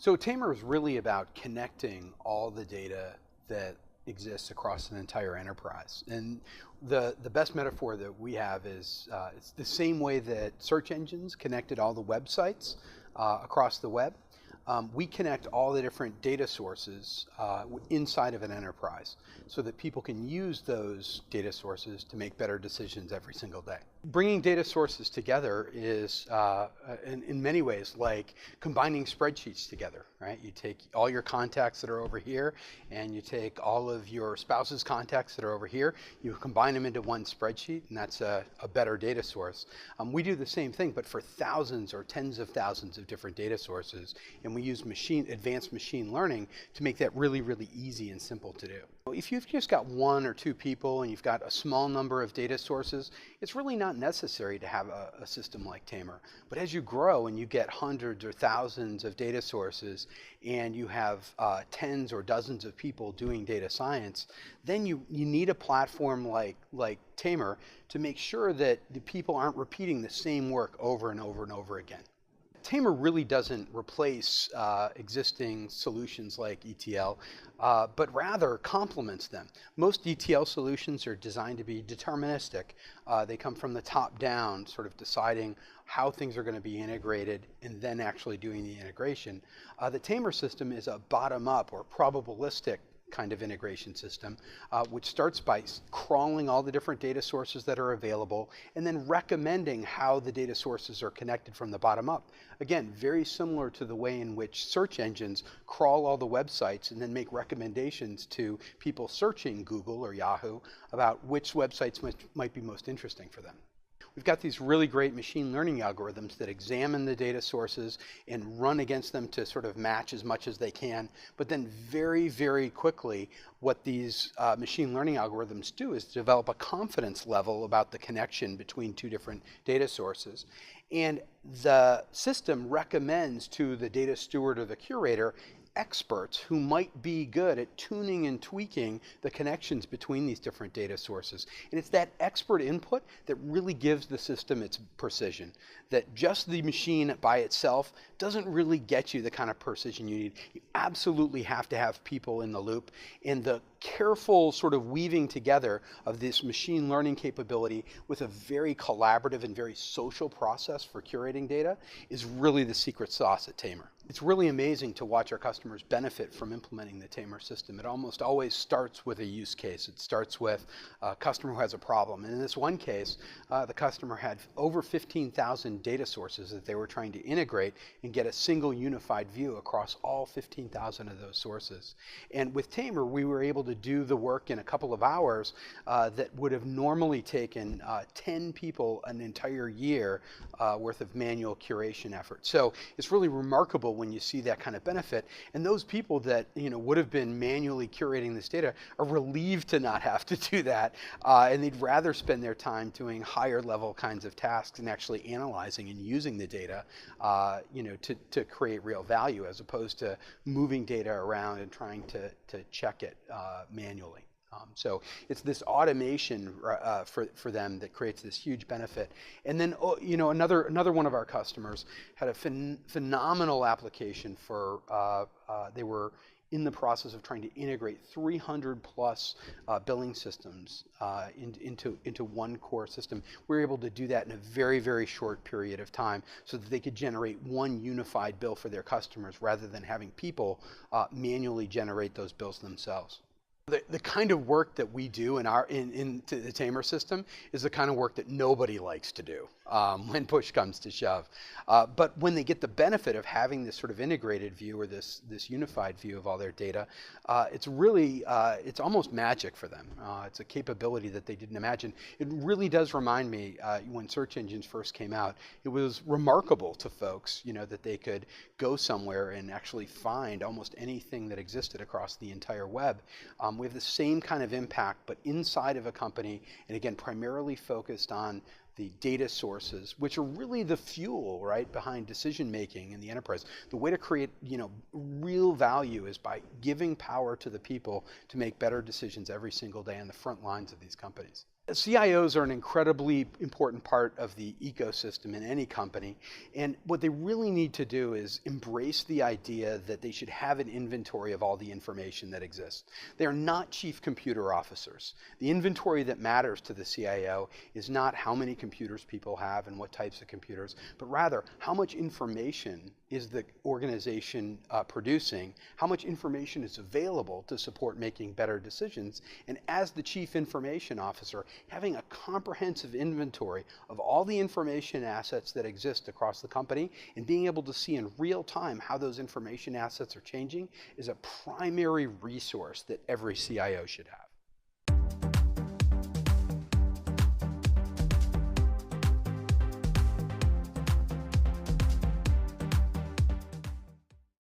So Tamr is really about connecting all the data that exists across an entire enterprise. And the best metaphor that we have is it's the same way that search engines connected all the websites across the web. We connect all the different data sources inside of an enterprise so that people can use those data sources to make better decisions every single day. Bringing data sources together is, in many ways, like combining spreadsheets together, right? You take all your contacts that are over here, and you take all of your spouse's contacts that are over here, you combine them into one spreadsheet, and that's a better data source. We do the same thing, but for thousands or tens of thousands of different data sources, and we use advanced machine learning to make that really, really easy and simple to do. If you've just got one or two people and you've got a small number of data sources, it's really not necessary to have a system like Tamr. But as you grow and you get hundreds or thousands of data sources and you have tens or dozens of people doing data science, then you need a platform like Tamr to make sure that the people aren't repeating the same work over and over and over again. Tamr really doesn't replace existing solutions like ETL, but rather complements them. Most ETL solutions are designed to be deterministic. They come from the top down, sort of deciding how things are going to be integrated and then actually doing the integration. The Tamr system is a bottom up or probabilistic kind of integration system, which starts by crawling all the different data sources that are available and then recommending how the data sources are connected from the bottom up. Again, very similar to the way in which search engines crawl all the websites and then make recommendations to people searching Google or Yahoo about which websites might be most interesting for them. We've got these really great machine learning algorithms that examine the data sources and run against them to sort of match as much as they can. But then very, very quickly, what these machine learning algorithms do is develop a confidence level about the connection between two different data sources. And the system recommends to the data steward or the curator experts who might be good at tuning and tweaking the connections between these different data sources. And it's that expert input that really gives the system its precision, that just the machine by itself doesn't really get you the kind of precision you need. You absolutely have to have people in the loop, and the careful sort of weaving together of this machine learning capability with a very collaborative and very social process for curating data is really the secret sauce at Tamr. It's really amazing to watch our customers benefit from implementing the Tamr system. It almost always starts with a use case. It starts with a customer who has a problem. And in this one case, the customer had over 15,000 data sources that they were trying to integrate and get a single unified view across all 15,000 of those sources. And with Tamr, we were able to do the work in a couple of hours that would have normally taken 10 people an entire year worth of manual curation effort. So it's really remarkable when you see that kind of benefit, and those people that would have been manually curating this data are relieved to not have to do that, and they'd rather spend their time doing higher level kinds of tasks and actually analyzing and using the data to create real value, as opposed to moving data around and trying to check it manually. So it's this automation for them that creates this huge benefit. And then another one of our customers had a phenomenal application for they were in the process of trying to integrate 300 plus billing systems into one core system. We were able to do that in a very, very short period of time so that they could generate one unified bill for their customers rather than having people manually generate those bills themselves. The kind of work that we do in the Tamr system is the kind of work that nobody likes to do when push comes to shove. But when they get the benefit of having this sort of integrated view or this unified view of all their data, it's really, it's almost magic for them. It's a capability that they didn't imagine. It really does remind me when search engines first came out, it was remarkable to folks, that they could go somewhere and actually find almost anything that existed across the entire web. We have the same kind of impact, but inside of a company, and again, primarily focused on the data sources, which are really the fuel, right, behind decision making in the enterprise. The way to create, real value is by giving power to the people to make better decisions every single day on the front lines of these companies. CIOs are an incredibly important part of the ecosystem in any company, and what they really need to do is embrace the idea that they should have an inventory of all the information that exists. They are not chief computer officers. The inventory that matters to the CIO is not how many computers people have and what types of computers, but rather how much information is the organization producing, how much information is available to support making better decisions, and as the chief information officer, having a comprehensive inventory of all the information assets that exist across the company and being able to see in real time how those information assets are changing is a primary resource that every CIO should have.